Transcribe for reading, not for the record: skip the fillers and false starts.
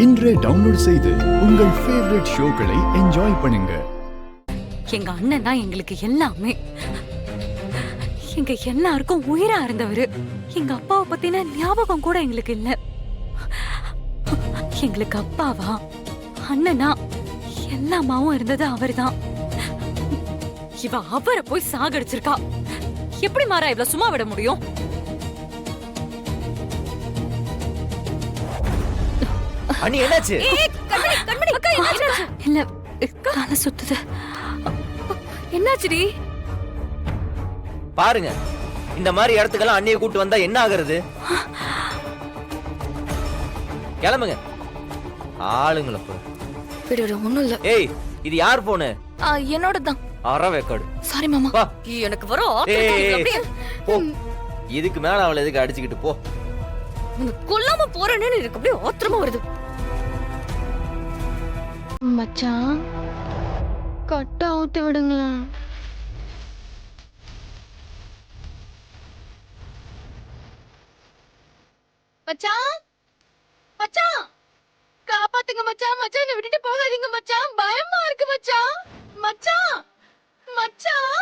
இன்றே டவுன்லோட் செய்து உங்கள் ஃபேவரட் ஷோக்களை என்ஜாய் பண்ணுங்க. எங்க அண்ணன் தான் எங்களுக்கு எல்லாமே. எங்க எல்லாருக்கும் உயிரா இருந்தவரு. எங்க அப்பாவை பத்தின ஞாபகம் கூட எங்களுக்கு இல்ல. எங்களுக்கு அப்பாவா அண்ணனா எல்லாமாவும் இருந்தது அவர்தான். இவ அவரை போய் சாகடிச்சிருக்கா. எப்படி மாறா இவ்வளவு சும்மா விட முடியும்? அண்ணி என்னாச்சு? இல்ல கால சுத்துது. என்னாச்சுடி? பாருங்க, இந்த மாதிரி இடத்துக்கெல்லாம் அண்ணியை கூட்டு வந்தா என்ன ஆகுறது? கிளம்புங்க ஆளுங்கள. ஒண்ணும் இல்ல. ஏய், இது யார் போனு? என்னோட தான். அறவேக்காடு. சாரி மாமா. எனக்கு வரும். இதுக்கு மேல அவளை எதுக்கு அடிச்சுக்கிட்டு போ. கொல்லாம போறேன்னு எனக்கு அப்படியே ஆத்திரமா வருது. மச்சான், கட்ட அவுத்து விடுங்களேன். மச்சான், மச்சான், காப்பாத்துங்க மச்சான். மச்சான், என்னை விட்டுட்டு போகாதீங்க மச்சான். பயமா இருக்கு மச்சான். மச்சான், மச்சான்.